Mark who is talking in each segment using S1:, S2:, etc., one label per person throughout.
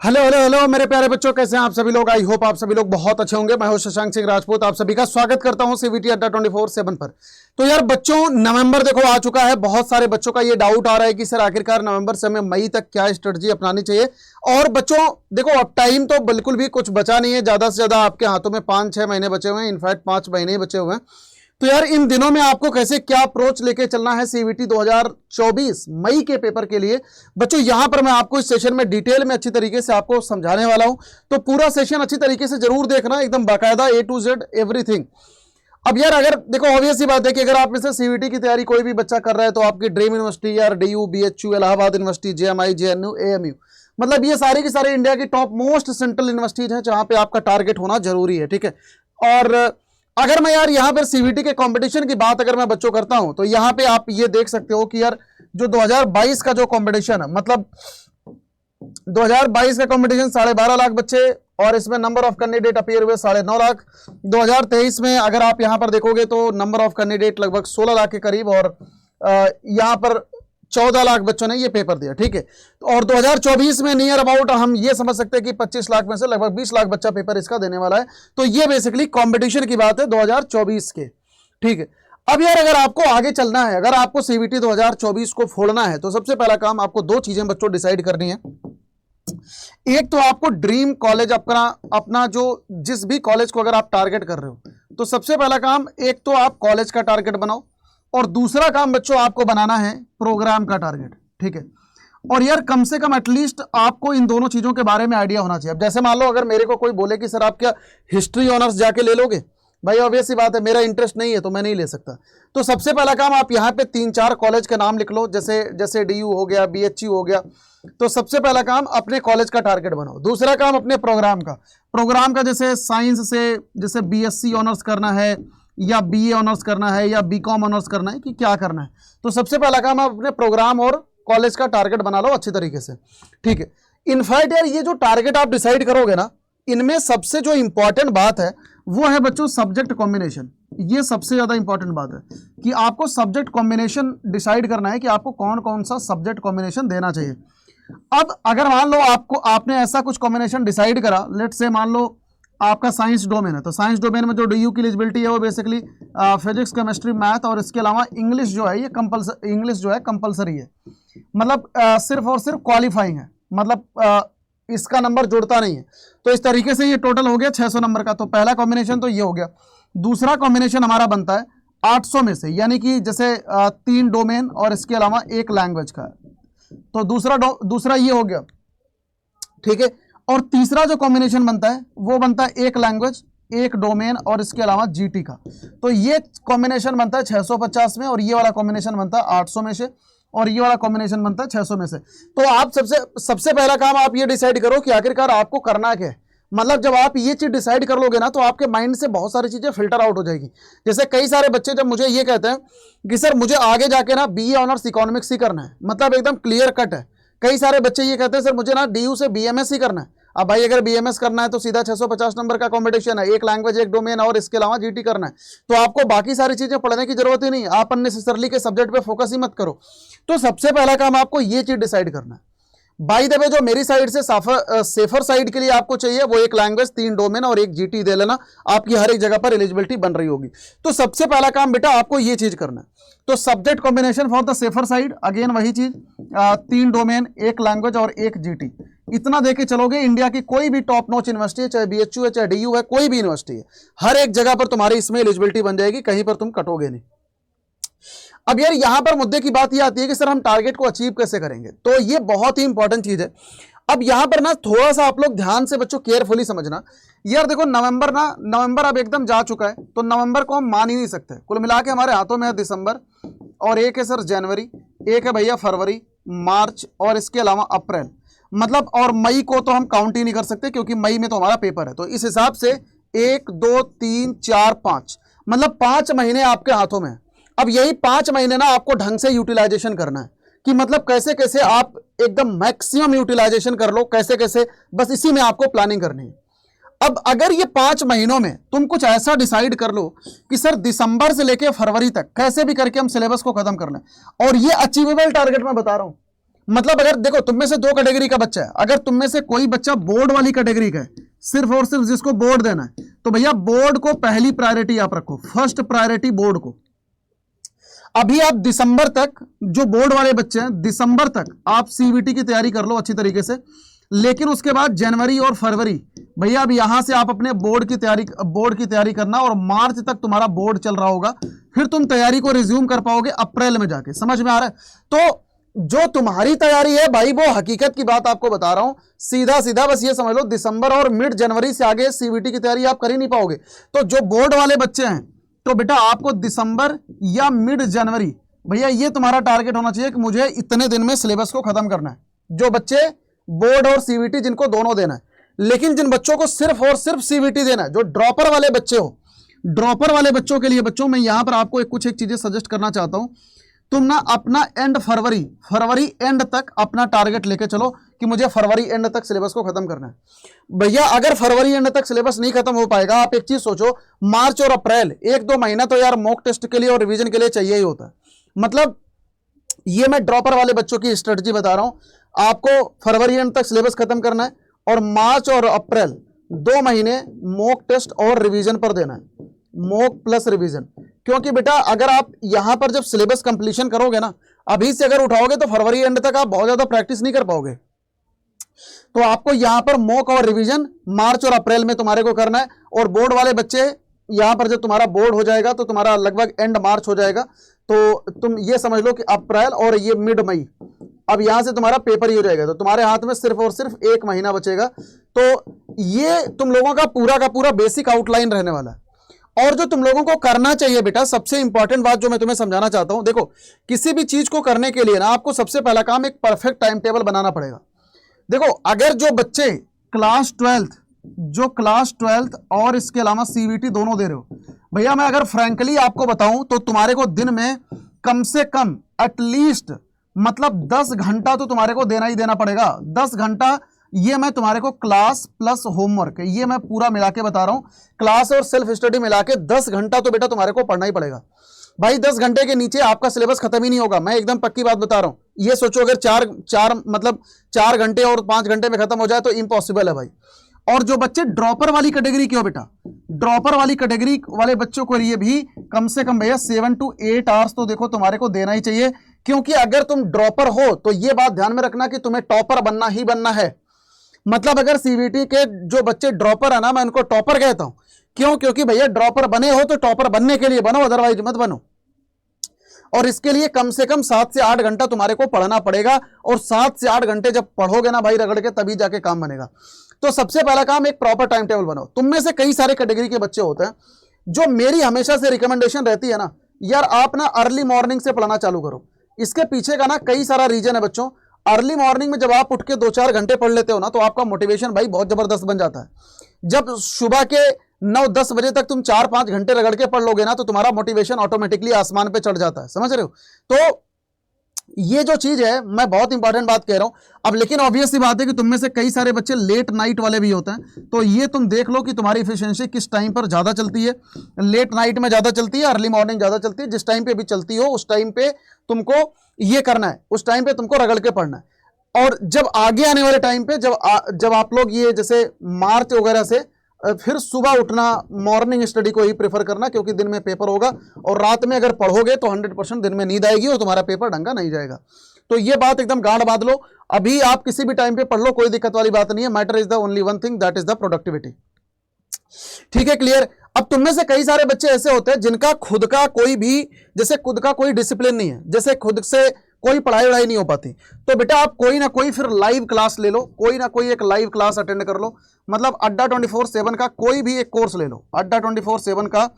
S1: Hello hello hello मेरे प्यारे बच्चों, कैसे हैं आप सभी लोग। आई होप आप सभी लोग बहुत अच्छे होंगे। मैं हूं शशांक सिंह राजपूत, आप सभी का स्वागत करता हूं सीवीटी अड्डा 24/7 पर। तो यार बच्चों, नवंबर देखो आ चुका है। बहुत सारे बच्चों का ये डाउट आ रहा है कि सर आखिरकार नवंबर से हमें मई तक क्या स्ट्रेटजी अपनानी चाहिए। और बच्चों देखो, अब टाइम तो बिल्कुल भी कुछ बचा नहीं है। ज्यादा से ज्यादा आपके हाथों में 5-6 महीने बचे हुए हैं, इनफैक्ट 5 महीने ही बचे हुए हैं। तो यार इन दिनों में आपको कैसे क्या अप्रोच लेके चलना है सीवीटी 2024 मई के पेपर के लिए, बच्चों यहां पर मैं आपको इस सेशन में डिटेल में अच्छी तरीके से आपको समझाने वाला हूं। तो पूरा सेशन अच्छी तरीके से जरूर देखना, एकदम बाकायदा A to Z एवरीथिंग। अब यार अगर देखो, ऑब्वियस सी बात है कि अगर आप में से सीवीटी की तैयारी कोई भी बच्चा कर रहा है तो आपकी ड्रीम यूनिवर्सिटी यार DU, BHU, Allahabad university, JMI, JNU, AMU, मतलब ये सारी की सारी इंडिया की टॉप मोस्ट सेंट्रल यूनिवर्सिटीज हैं जहां पे आपका टारगेट होना जरूरी है, ठीक है। और अगर मैं यार यहाँ पर सीवीटी के कंपटीशन की बात अगर मैं बच्चों करता हूं तो यहाँ पे आप ये देख सकते हो कि यार जो 2022 का जो कंपटीशन है, मतलब 2022 का कंपटीशन 12.5 लाख बच्चे और इसमें नंबर ऑफ कैंडिडेट अपीयर हुए 9.5 लाख। 2023 में अगर आप यहां पर देखोगे तो नंबर ऑफ कैंडिडेट लगभग 16 लाख के करीब और यहां पर 14 लाख बच्चों ने ये पेपर दिया, ठीक है। और 2024 में नियर अबाउट हम ये समझ सकते हैं कि 25 लाख में से लगभग 20 लाख बच्चा पेपर इसका देने वाला है। तो ये बेसिकली कंपटीशन की बात है 2024 के, ठीक है। अब यार अगर आपको आगे चलना है, अगर आपको सीवीटी 2024 को फोड़ना है तो सबसे पहला काम आपको दो चीजें बच्चों डिसाइड करनी है। एक तो आपको ड्रीम कॉलेज अपना जो जिस भी कॉलेज को अगर आप टारगेट कर रहे हो तो सबसे पहला काम एक तो आप कॉलेज का टारगेट बनाओ और दूसरा काम बच्चों आपको बनाना है प्रोग्राम का टारगेट, ठीक है। और यार कम से कम एटलीस्ट आपको इन दोनों चीजों के बारे में आइडिया होना चाहिए। अब जैसे मान लो अगर मेरे को कोई बोले कि सर आप क्या हिस्ट्री ऑनर्स जाके ले लोगे, भाई ऑब्वियस सी बात है मेरा इंटरेस्ट नहीं है तो मैं नहीं ले सकता। तो सबसे पहला काम आप यहाँ पे 3-4 कॉलेज के नाम लिख लो, जैसे DU हो गया, BHU हो गया। तो सबसे पहला काम अपने कॉलेज का टारगेट बनाओ। दूसरा काम अपने प्रोग्राम का जैसे साइंस से जैसे BSc ऑनर्स करना है या BA ऑनर्स करना है या BCom ऑनर्स करना है कि क्या करना है। तो सबसे पहला काम आप अपने प्रोग्राम और कॉलेज का टारगेट बना लो अच्छी तरीके से, ठीक है। इनफैक्ट यार ये जो टारगेट आप डिसाइड करोगे ना, इनमें सबसे जो इंपॉर्टेंट बात है वो है बच्चों सब्जेक्ट कॉम्बिनेशन। ये सबसे ज्यादा इंपॉर्टेंट बात है कि आपको सब्जेक्ट कॉम्बिनेशन डिसाइड करना है कि आपको कौन कौन सा सब्जेक्ट कॉम्बिनेशन देना चाहिए। अब अगर मान लो आपने ऐसा कुछ कॉम्बिनेशन डिसाइड करा, लेट से मान लो आपका साइंस डोमेन है, तो साइंस डोमेन में जो DU की एलिजिबिलिटी है वो बेसिकली फिजिक्स, केमिस्ट्री, मैथ और इसके अलावा इंग्लिश जो है ये कंपलसरी है। मतलब सिर्फ और सिर्फ क्वालिफाइंग है, मतलब इसका नंबर जुड़ता नहीं है। तो इस तरीके से ये टोटल हो गया 600 नंबर का। तो पहला कॉम्बिनेशन तो ये हो गया। दूसरा कॉम्बिनेशन हमारा बनता है 800 में से, यानी कि जैसे 3 डोमेन और इसके अलावा 1 लैंग्वेज का है। तो दूसरा ये हो गया, ठीक है। और तीसरा जो कॉम्बिनेशन बनता है वो बनता है 1 लैंग्वेज, 1 डोमेन और इसके अलावा GT का। तो ये कॉम्बिनेशन बनता है 650 में और ये वाला कॉम्बिनेशन बनता है 800 में से और ये वाला कॉम्बिनेशन बनता है 600 में से। तो आप सबसे पहला काम आप ये डिसाइड करो कि आखिरकार आपको करना क्या है। मतलब जब आप ये चीज डिसाइड कर लोगे ना तो आपके माइंड से बहुत सारी चीजें फिल्टर आउट हो जाएगी। जैसे कई सारे बच्चे जब मुझे ये कहते हैं कि सर मुझे आगे जाके ना BA ऑनर्स इकोनॉमिक्स ही करना है, मतलब एकदम क्लियर कट है। कई सारे बच्चे ये कहते हैं सर मुझे ना DU से BMS ही करना है। अब भाई अगर BMS करना है तो सीधा 650 नंबर का कंपटीशन है, 1 लैंग्वेज, 1 डोमेन और इसके अलावा GT करना है। तो आपको बाकी सारी चीजें पढ़ने की जरूरत ही नहीं, आप अननेसेसरली के सब्जेक्ट पे फोकस ही मत करो। तो सबसे पहला काम आपको ये चीज डिसाइड करना है। बाय द वे जो मेरी साइड से सेफर साइड के लिए आपको चाहिए वो 1 लैंग्वेज, 3 डोमेन और 1 GT दे लेना, आपकी हर एक जगह पर एलिजिबिलिटी बन रही होगी। तो सबसे पहला काम बेटा आपको ये चीज करना है। तो subject combination for the safer side, again वही चीज, 3 डोमेन, 1 लैंग्वेज और 1 GT, इतना देके चलोगे। इंडिया की कोई भी टॉप नॉच यूनिवर्सिटी है, चाहे BHU है, चाहे DU है, कोई भी यूनिवर्सिटी है, हर एक जगह पर तुम्हारी इसमें एलिजिबिलिटी बन जाएगी, कहीं पर तुम कटोगे नहीं। अब यार यहां पर मुद्दे की बात ये आती है कि सर हम टारगेट को अचीव कैसे करेंगे, तो ये बहुत ही इंपॉर्टेंट चीज है। अब यहां पर ना थोड़ा सा आप लोग ध्यान से बच्चों केयरफुली समझना। यार देखो नवंबर अब एकदम जा चुका है, तो नवंबर को हम मान ही नहीं सकते। कुल मिला के हमारे हाथों में है दिसंबर और एक है सर जनवरी, एक है भैया फरवरी, मार्च और इसके अलावा अप्रैल, मतलब और मई को तो हम काउंट ही नहीं कर सकते क्योंकि मई में तो हमारा पेपर है। तो इस हिसाब से 1 2 3 4 5, मतलब 5 महीने आपके हाथों में है। अब यही 5 महीने ना आपको ढंग से यूटिलाइजेशन करना है कि मतलब कैसे कैसे आप एकदम मैक्सिमम यूटिलाइजेशन कर लो, कैसे कैसे, बस इसी में आपको प्लानिंग करनी है। अब अगर ये 5 महीनों में तुम कुछ ऐसा डिसाइड कर लो कि सर दिसंबर से लेके फरवरी तक कैसे भी करके हम सिलेबस को खत्म कर लें, और ये अचीवेबल टारगेट मैं बता रहा हूं, मतलब अगर देखो तुम में से दो कैटेगरी का बच्चा है, अगर तुम में से कोई बच्चा बोर्ड वाली कैटेगरी का है, सिर्फ और सिर्फ जिसको बोर्ड देना है, तो भैया बोर्ड को पहली प्रायोरिटी आप रखो, फर्स्ट प्रायोरिटी बोर्ड को। अभी आप दिसंबर तक, जो बोर्ड वाले बच्चे हैं, दिसंबर तक आप सीबीटी की तैयारी कर लो अच्छी तरीके से, लेकिन उसके बाद जनवरी और फरवरी भैया अब यहां से आप अपने बोर्ड की तैयारी करना, और मार्च तक तुम्हारा बोर्ड चल रहा होगा, फिर तुम तैयारी को रिज्यूम कर पाओगे अप्रैल में जाके। समझ में आ रहा है? तो जो तुम्हारी तैयारी है भाई, वो हकीकत की बात आपको बता रहा हूं, सीधा सीधा बस ये समझ लो, दिसंबर और मिड जनवरी से आगे सीबीटी की तैयारी आप कर ही नहीं पाओगे। तो जो बोर्ड वाले बच्चे हैं, तो बेटा आपको दिसंबर या मिड जनवरी भैया ये तुम्हारा टारगेट होना चाहिए कि मुझे इतने दिन में सिलेबस को खत्म करना है। जो बच्चे बोर्ड और सीबीटी जिनको दोनों देना है, लेकिन जिन बच्चों को सिर्फ और सिर्फ सीबीटी देना है, जो ड्रॉपर वाले बच्चे हो, ड्रॉपर वाले बच्चों के लिए बच्चों मैं यहां पर आपको कुछ एक चीजें सजेस्ट करना चाहता हूं। तुम ना अपना एंड फरवरी एंड तक अपना टारगेट लेके चलो कि मुझे फरवरी एंड तक सिलेबस को खत्म करना है। भैया अगर फरवरी एंड तक सिलेबस नहीं खत्म हो पाएगा, आप एक चीज सोचो, मार्च और अप्रैल 1-2 महीना तो यार मॉक टेस्ट के लिए और रिवीजन के लिए चाहिए ही होता है। मतलब ये मैं ड्रॉपर वाले बच्चों की स्ट्रेटजी बता रहा हूं। आपको फरवरी एंड तक सिलेबस खत्म करना है और मार्च और अप्रैल 2 महीने मॉक टेस्ट और रिवीजन पर देना है, मॉक प्लस रिवीजन। क्योंकि बेटा अगर आप यहां पर जब सिलेबस कंप्लीशन करोगे ना, अभी से अगर उठाओगे तो फरवरी एंड तक आप बहुत ज्यादा प्रैक्टिस नहीं कर पाओगे। तो आपको यहां पर मॉक और रिवीजन मार्च और अप्रैल में तुम्हारे को करना है। और बोर्ड वाले बच्चे यहां पर जब तुम्हारा बोर्ड हो जाएगा तो तुम्हारा लगभग एंड मार्च हो जाएगा, तो तुम ये समझ लो कि अप्रैल और ये मिड मई, अब यहां से तुम्हारा पेपर ही हो जाएगा, तो तुम्हारे हाथ में सिर्फ और सिर्फ 1 महीना बचेगा। तो ये तुम लोगों का पूरा बेसिक आउटलाइन रहने वाला है। और जो तुम लोगों को करना चाहिए बेटा, सबसे इंपॉर्टेंट बात जो मैं तुम्हें समझाना चाहता हूं, देखो किसी भी चीज को करने के लिए ना आपको सबसे पहला काम एक परफेक्ट टाइम टेबल बनाना पड़ेगा। देखो अगर जो बच्चे क्लास 12th और इसके अलावा सीबीटी दोनों दे रहे हो, भैया मैं अगर फ्रैंकली आपको बताऊं तो तुम्हारे को दिन में कम से कम एटलीस्ट मतलब 10 घंटा तो तुम्हारे को देना ही देना पड़ेगा। 10 घंटा ये मैं तुम्हारे को क्लास प्लस होमवर्क, ये मैं पूरा मिला के बता रहा हूं, क्लास और सेल्फ स्टडी मिला के 10 घंटा तो बेटा तुम्हारे को पढ़ना ही पड़ेगा भाई। 10 घंटे के नीचे आपका सिलेबस खत्म ही नहीं होगा, मैं एकदम पक्की बात बता रहा हूं। ये सोचो अगर 4 घंटे और 5 घंटे में खत्म हो जाए तो इम्पॉसिबल है भाई। और जो बच्चे ड्रॉपर वाली कैटेगरी के हो बेटा, ड्रॉपर वाली कैटेगरी वाले बच्चों को लिए भी कम से कम भैया 7 to 8 आवर्स तो देखो तुम्हारे को देना ही चाहिए। क्योंकि अगर तुम ड्रॉपर हो तो ये बात ध्यान में रखना कि तुम्हें टॉपर बनना ही बनना है। मतलब अगर सीबीटी के जो बच्चे ड्रॉपर है ना, मैं उनको टॉपर कहता हूं। क्यों? क्योंकि भैया ड्रॉपर बने हो तो टॉपर बनने के लिए बनो, अदरवाइज मत बनो। और इसके लिए कम से कम 7 से 8 घंटा तुम्हारे को पढ़ना पड़ेगा, और 7 से 8 घंटे जब पढ़ोगे ना भाई रगड़ के, तभी जाके काम बनेगा। तो सबसे पहला काम एक प्रॉपर टाइम टेबल बनाओ। तुम में से कई सारे कैटेगरी के बच्चे होते हैं, जो मेरी हमेशा से रिकमेंडेशन रहती है ना, यार आप ना अर्ली मॉर्निंग से पढ़ना चालू करो। इसके पीछे का ना कई सारा रीजन है बच्चों। अर्ली मॉर्निंग में जब आप उठ के 2-4 घंटे पढ़ लेते हो ना, तो आपका मोटिवेशन भाई बहुत जबरदस्त बन जाता है। जब सुबह के 9-10 बजे तक तुम 4-5 घंटे रगड़ के पढ़ लोगे ना, तो तुम्हारा मोटिवेशन ऑटोमेटिकली आसमान पे चढ़ जाता है। समझ रहे हो? तो ये जो चीज है, मैं बहुत इंपॉर्टेंट बात कह रहा हूं। अब लेकिन ऑब्वियस सी बात है कि तुम में से कई सारे बच्चे लेट नाइट वाले भी होते हैं, तो ये तुम देख लो कि तुम्हारी एफिशिएंसी किस टाइम पर ज्यादा चलती है। लेट नाइट में ज्यादा चलती है, अर्ली मॉर्निंग ज्यादा चलती है। जिस टाइम पे भी चलती हो उस टाइम पे तुमको ये करना है, उस टाइम पे तुमको रगड़ के पढ़ना है। और जब आगे आने वाले टाइम पे जब आप लोग ये जैसे मार्च वगैरह से फिर सुबह उठना, मॉर्निंग स्टडी को ही प्रेफर करना, क्योंकि दिन में पेपर होगा और रात में अगर पढ़ोगे तो 100% दिन में नींद आएगी और तुम्हारा पेपर ढंगा नहीं जाएगा। तो ये बात एकदम गांठ बांध लो। अभी आप किसी भी टाइम पे पढ़ लो, कोई दिक्कत वाली बात नहीं है। Matter is the only one thing, that is the productivity. ठीक है, क्लियर? अब तुम में से कई सारे बच्चे ऐसे होते हैं जिनका खुद का कोई डिसिप्लिन नहीं है, जैसे खुद से कोई पढ़ाई वढ़ाई नहीं हो पाती। तो बेटा आप कोई ना कोई फिर लाइव क्लास ले लो, कोई ना कोई एक लाइव क्लास अटेंड कर लो। मतलब अड्डा 24/7 का कोई भी एक कोर्स ले लो, अड्डा 24/7 का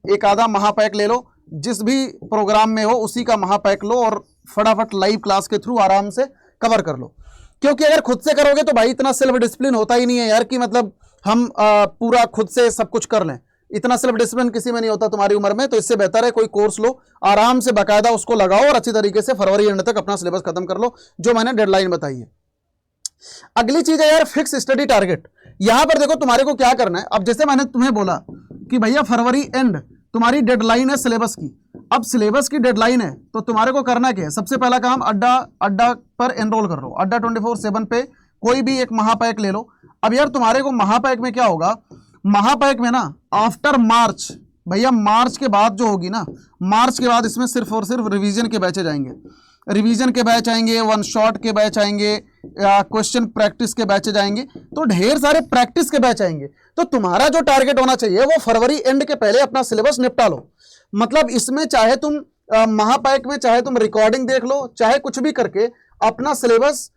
S1: एक आधा महापैक ले लो, जिस भी प्रोग्राम में हो उसी का महापैक लो और फटाफट लाइव क्लास के थ्रू आराम से कवर कर लो। क्योंकि अगर खुद से करोगे तो भाई इतना सेल्फ डिसिप्लिन होता ही नहीं है यार, कि मतलब हम पूरा खुद से सब कुछ कर लें। इतना सेल्फ डिसिप्लिन किसी में नहीं होता तुम्हारी उम्र में। तो इससे बेहतर है कोई कोर्स लो, आराम से बाकायदा उसको लगाओ और अच्छी तरीके से फरवरी एंड तक अपना सिलेबस खत्म कर लो, जो मैंने डेडलाइन बताई है। अगली चीज है यार फिक्स स्टडी टारगेट। यहां पर देखो तुम्हारे को क्या करना है। अब जैसे मैंने तुम्हें बोला कि भैया फरवरी एंड तुम्हारी डेडलाइन है सिलेबस की। अब सिलेबस की डेडलाइन है तो तुम्हारे को करना क्या है, सबसे पहला काम अड्डा पर एनरोल कर लो। अड्डा 24/7 पे कोई भी एक महापैक ले लो। अब यार तुम्हारे को महापैक में क्या होगा, महापैक में ना आफ्टर मार्च, भैया मार्च के बाद जो होगी ना, मार्च के बाद इसमें सिर्फ और सिर्फ रिवीजन के बैचेज आएंगे, रिवीजन के बैच आएंगे, वन शॉट के बैच आएंगे, क्वेश्चन प्रैक्टिस के बैचेज आएंगे, तो ढेर सारे प्रैक्टिस के बैच आएंगे। तो तुम्हारा जो टारगेट होना चाहिए वो फरवरी एंड के पहले अपना सिलेबस निपटा लो। मतलब इसमें चाहे तुम महापैक में चाहे तुम रिकॉर्डिंग देख लो, चाहे कुछ भी करके अपना सिलेबस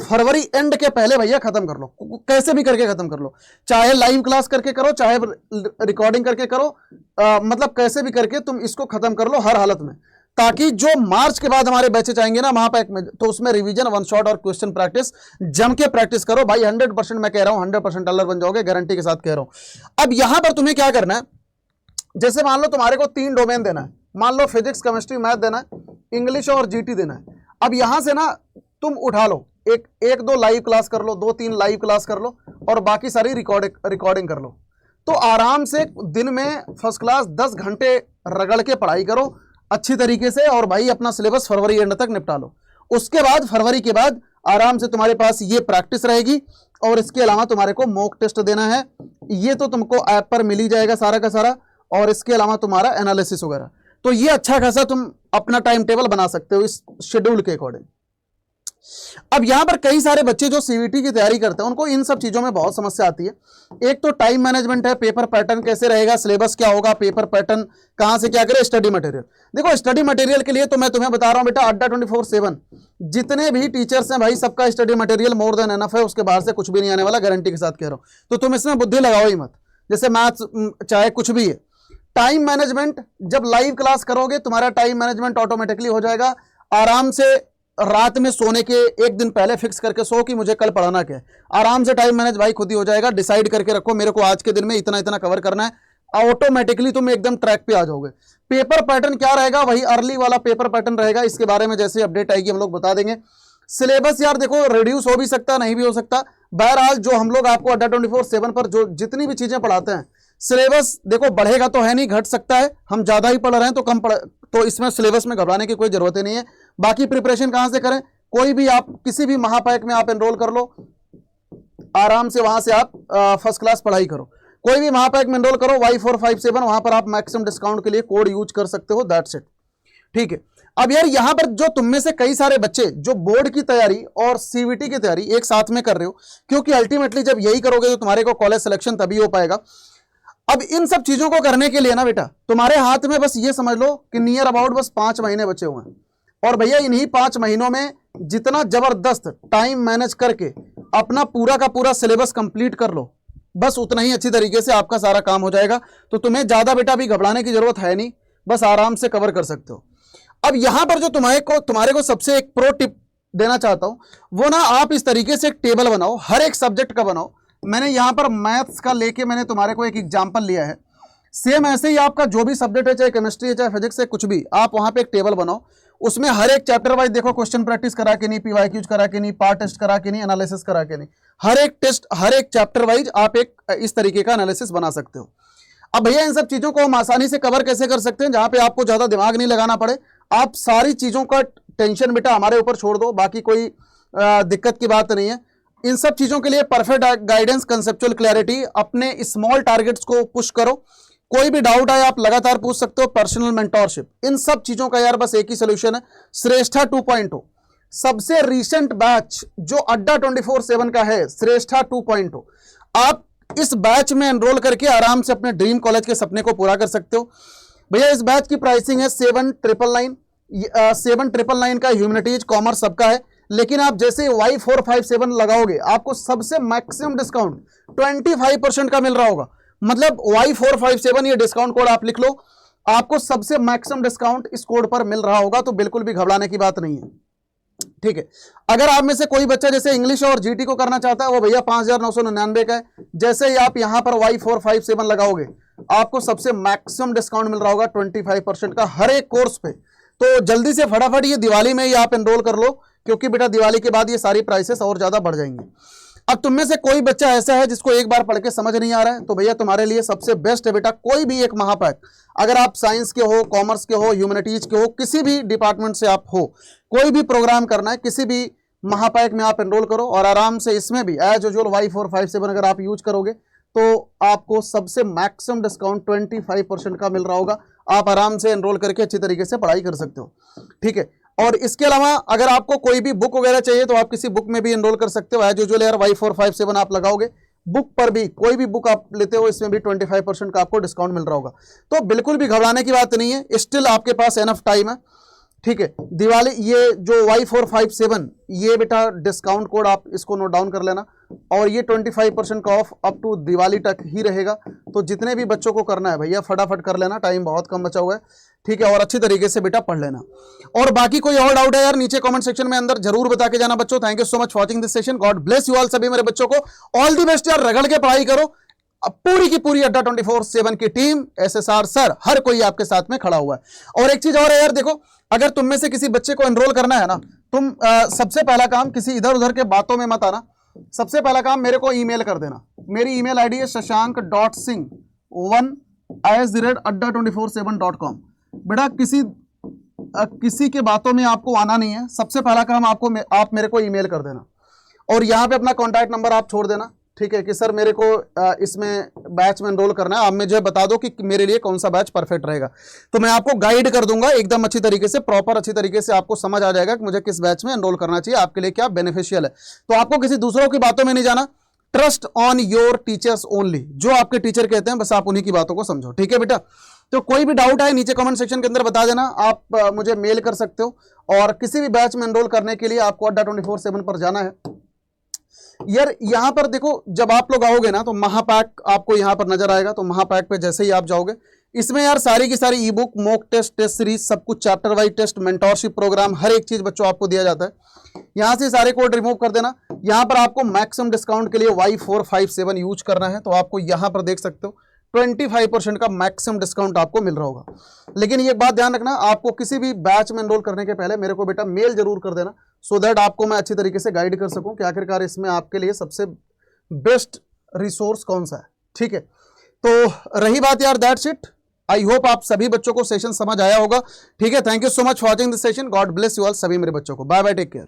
S1: फरवरी एंड के पहले भैया खत्म कर लो, कैसे भी करके खत्म कर लो। चाहे लाइव क्लास करके करो, चाहे रिकॉर्डिंग करके करो, मतलब कैसे भी करके तुम इसको खत्म कर लो हर हालत में, ताकि जो मार्च के बाद हमारे बैचेज आएंगे ना महापैक में, तो उसमें रिवीजन, वन शॉट और क्वेश्चन प्रैक्टिस जम के प्रैक्टिस करो भाई। 100% मैं कह रहा हूं, 100% डॉलर बन जाओगे, गारंटी के साथ कह रहा हूं। अब यहां पर तुम्हें क्या करना है, जैसे मान लो तुम्हारे को 3 डोमेन देना है, मान लो फिजिक्स, केमिस्ट्री, मैथ देना है, इंग्लिश और जीटी देना है। अब यहां से ना तुम उठा लो एक दो लाइव क्लास कर लो, 2-3 लाइव क्लास कर लो, और बाकी सारी रिकॉर्डिंग कर लो। तो आराम से दिन में फर्स्ट क्लास 10 घंटे रगड़ के पढ़ाई करो अच्छी तरीके से, और भाई अपना सिलेबस फरवरी एंड तक निपटा लो। उसके बाद फरवरी के बाद आराम से तुम्हारे पास ये प्रैक्टिस रहेगी, और इसके अलावा तुम्हारे को मॉक टेस्ट देना है, ये तो तुमको ऐप पर मिल ही जाएगा सारा का सारा, और इसके अलावा तुम्हारा एनालिसिस वगैरह। तो ये अच्छा खासा तुम अपना टाइम टेबल बना सकते हो इस शेड्यूल के अकॉर्डिंग। अब यहां पर कई सारे बच्चे जो सीवीटी की तैयारी करते हैं उनको इन सब चीजों में बहुत समस्या आती है। एक तो टाइम मैनेजमेंट है, पेपर पैटर्न कैसे रहेगा, सिलेबस क्या होगा, पेपर पैटर्न कहां से क्या करें, स्टडी मटेरियल। देखो स्टडी मटेरियल के लिए तो मैं तुम्हें बता रहा हूं बेटा, अड्डा 24/7 जितने भी टीचर्स हैं भाई, सबका study material more than enough है, उसके बाहर से कुछ भी नहीं आने वाला, गारंटी के साथ कह रहा हूं। तो तुम इसमें बुद्धि लगाओ ही मत, जैसे मैथ्स चाहे कुछ भी है। टाइम मैनेजमेंट, जब लाइव क्लास करोगे तुम्हारा टाइम मैनेजमेंट ऑटोमेटिकली हो जाएगा। आराम से रात में सोने के एक दिन पहले फिक्स करके सो कि मुझे कल पढ़ाना क्या है, आराम से टाइम मैनेज भाई खुद ही हो जाएगा। डिसाइड करके रखो मेरे को आज के दिन में इतना इतना कवर करना है, ऑटोमेटिकली तुम एकदम ट्रैक पे आ जाओगे। पेपर पैटर्न क्या रहेगा, वही अर्ली वाला पेपर पैटर्न रहेगा, इसके बारे में जैसे अपडेट आएगी हम लोग बता देंगे। सिलेबस यार देखो रिड्यूस हो भी सकता है, नहीं भी हो सकता। बहरहाल जो हम लोग आपको अड्डा 24/7 पर जो जितनी भी चीजें पढ़ाते हैं, सिलेबस देखो बढ़ेगा तो है नहीं, घट सकता है। हम ज्यादा ही पढ़ रहे हैं तो कम पढ़, तो इसमें सिलेबस में घबराने की कोई जरूरत ही नहीं है। बाकी प्रिपरेशन कहां से करें, कोई भी आप किसी भी महापैक में आप एनरोल कर लो, आराम से वहां से आप फर्स्ट क्लास पढ़ाई करो। कोई भी महापैक में एनरोल करो, Y457, वहां पर आप मैक्सिमम डिस्काउंट के लिए कोड यूज कर सकते हो, दैट्स इट। ठीक है। अब यार यहां पर जो तुम में से कई सारे बच्चे जो बोर्ड की तैयारी और सीवीटी की तैयारी एक साथ में कर रहे हो, क्योंकि अल्टीमेटली जब यही करोगे तो तुम्हारे को कॉलेज सिलेक्शन तभी हो पाएगा। अब इन सब चीजों को करने के लिए ना बेटा, तुम्हारे हाथ में बस ये समझ लो कि नियर अबाउट बस 5 महीने बचे हुए हैं, और भैया इन्हीं 5 महीनों में जितना जबरदस्त टाइम मैनेज करके अपना पूरा का पूरा सिलेबस कंप्लीट कर लो, बस उतना ही अच्छी तरीके से आपका सारा काम हो जाएगा। तो तुम्हें ज्यादा बेटा भी घबराने की जरूरत है नहीं, बस आराम से कवर कर सकते हो। अब यहां पर जो तुम्हारे को सबसे एक प्रो टिप देना चाहता हूं, वो ना आप इस तरीके से एक टेबल बनाओ, हर एक सब्जेक्ट का बनाओ। मैंने यहां पर मैथ्स का लेके मैंने तुम्हारे को एक एग्जांपल लिया है, सेम ऐसे ही आपका जो भी सब्जेक्ट है, चाहे केमिस्ट्री है चाहे फिजिक्स है, कुछ भी आप वहां पे एक टेबल बनाओ। उसमें हर एक चैप्टर वाइज देखो, क्वेश्चन प्रैक्टिस करा के नहीं, पीवाईक्यूज करा के नहीं, पार्ट टेस्ट करा के नहीं, एनालिसिस करा के नहीं, हर एक टेस्ट हर एक चैप्टर वाइज आप एक इस तरीके का एनालिसिस बना सकते हो। अब भैया इन सब चीजों को हम आसानी से कवर कैसे कर सकते हैं, जहां पे आपको ज्यादा दिमाग नहीं लगाना पड़े। आप सारी चीजों का टेंशन बेटा हमारे ऊपर छोड़ दो, बाकी कोई दिक्कत की बात नहीं है। इन सब चीजों के लिए परफेक्ट गाइडेंस, कंसेप्चुअल क्लैरिटी, अपने स्मॉल टारगेट्स को पुश करो। कोई भी डाउट आए आप लगातार पूछ सकते हो, पर्सनल मेंटोरशिप, इन सब चीजों का यार बस एक ही सोल्यूशन है, श्रेष्ठा 2.0। सबसे रीसेंट बैच जो अड्डा 24/7 का है, श्रेष्ठा 2.0, आप इस बैच में एनरोल करके आराम से अपने ड्रीम कॉलेज के सपने को पूरा कर सकते हो। भैया इस बैच की प्राइसिंग है 7,999 का, ह्यूमैनिटीज कॉमर्स सबका है। लेकिन आप जैसे Y457 लगाओगे आपको सबसे मैक्सिमम डिस्काउंट 25% का मिल रहा होगा। मतलब Y457 ये डिस्काउंट कोड आप लिख लो, आपको सबसे मैक्सिमम डिस्काउंट इस कोड पर मिल रहा होगा, तो बिल्कुल भी घबराने की बात नहीं है। ठीक है। अगर आप में से कोई बच्चा जैसे इंग्लिश और जीटी को करना चाहता है, वो भैया 5,999 का है। जैसे ही आप यहां पर Y457 लगाओगे आपको सबसे मैक्सिमम डिस्काउंट मिल रहा होगा 25% का हर एक कोर्स पे। तो जल्दी से फटाफट ये दिवाली में ही आप एनरोल कर लो, क्योंकि बेटा दिवाली के बाद ये सारी प्राइसेस और ज्यादा बढ़ जाएंगी। अब तुम में से कोई बच्चा ऐसा है जिसको एक बार पढ़ के समझ नहीं आ रहा है, तो भैया तुम्हारे लिए सबसे बेस्ट है बेटा कोई भी एक महापैक, अगर आप साइंस के हो, कॉमर्स के हो, ह्यूमैनिटीज के हो, किसी भी डिपार्टमेंट से आप हो, कोई भी प्रोग्राम करना है, किसी भी महापैक में आप एनरोल करो और आराम से इसमें भी एज यूजुअल Y457 अगर आप यूज करोगे तो आपको सबसे मैक्सिमम डिस्काउंट 25% का मिल रहा होगा। आप आराम से एनरोल करके अच्छी तरीके से पढ़ाई कर सकते हो, ठीक है। और इसके अलावा अगर आपको कोई भी बुक वगैरह चाहिए तो आप किसी बुक में भी एनरोल कर सकते हो। एज यूजुअल यार Y457 आप लगाओगे, बुक पर भी कोई भी बुक आप लेते हो इसमें भी 25% का आपको डिस्काउंट मिल रहा होगा। तो बिल्कुल भी घबराने की बात नहीं है, स्टिल आपके पास एनफ टाइम है, ठीक है। दिवाली ये जो Y457 ये बेटा डिस्काउंट कोड आप इसको नोट डाउन कर लेना, और ये 25% का ऑफ अप टू दिवाली तक ही रहेगा। तो जितने भी बच्चों को करना है भैया फटाफट कर लेना, टाइम बहुत कम बचा हुआ है, ठीक है। और अच्छी तरीके से बेटा पढ़ लेना। और बाकी कोई और डाउट है यार नीचे कमेंट सेक्शन में अंदर जरूर बता के जाना बच्चों। Thank you so much watching this session, God bless you all. सभी मेरे बच्चों को ऑल दी बेस्ट यार, रगड़ के पढ़ाई करो। अब पूरी की पूरी अड्डा 24/7 की टीम, SSR सर, हर कोई आपके साथ में खड़ा हुआ है। और एक चीज और है यार, देखो अगर तुम में से किसी बच्चे को एनरोल करना है ना, तुम सबसे पहला काम किसी इधर उधर के बातों में मत आना। सबसे पहला काम मेरे को ईमेल कर देना। मेरी ईमेल आईडी है shashank.singh1@adda247.com। बेटा किसी के बातों में आपको आना नहीं है। सबसे पहला काम आप मेरे को ईमेल कर देना और यहाँ पे अपना कॉन्टैक्ट नंबर आप छोड़ देना, ठीक है, कि सर मेरे को इसमें बैच में एनरोल करना है, आप मुझे बता दो कि मेरे लिए कौन सा बैच परफेक्ट रहेगा। तो मैं आपको गाइड कर दूंगा एकदम अच्छी तरीके से, प्रॉपर अच्छी तरीके से आपको समझ आ जाएगा कि मुझे किस बैच में एनरोल करना चाहिए, आपके लिए क्या बेनिफिशियल है। तो आपको किसी दूसरों की बातों में नहीं जाना, trust on your teachers only. जो आपके टीचर कहते हैं बस आप उन्हीं की बातों को समझो, ठीक है बेटा। तो कोई भी डाउट है नीचे कमेंट सेक्शन के अंदर बता देना, आप मुझे मेल कर सकते हो। और किसी भी बैच में एनरोल करने के लिए आपको अड्डा 24/7 पर जाना है। यार यहाँ पर देखो, जब आप लोग आओगे ना तो महापैक आपको यहाँ पर नजर आएगा। तो महापैक पे जैसे ही आप जाओगे, इसमें यार सारी की सारी e book, mock test, test series, सब कुछ chapter wise test, mentorship program, हर एक चीज बच्चों आपको दिया जाता है। यहाँ से सारे कोड रिमूव कर देना। यहाँ पर आपको मैक्सिमम डिस्काउंट के लिए Y457 यूज करना है, तो आपको यहाँ पर देख सकते हो 25% का मैक्सिमम डिस्काउंट आपको मिल रहा होगा। लेकिन ये बात ध्यान रखना, आपको किसी भी बैच में एनरोल करने के पहले मेरे को बेटा मेल जरूर कर देना, सो दैट आपको मैं अच्छी तरीके से गाइड कर सकूं कि आखिरकार इसमें आपके लिए सबसे बेस्ट रिसोर्स कौन सा है, ठीक है। तो रही बात यार, दैट्स इट। आई होप आप सभी बच्चों को सेशन समझ आया होगा, ठीक है। Thank you so much for watching this session, God bless you all सभी मेरे बच्चों को। Bye bye, take care.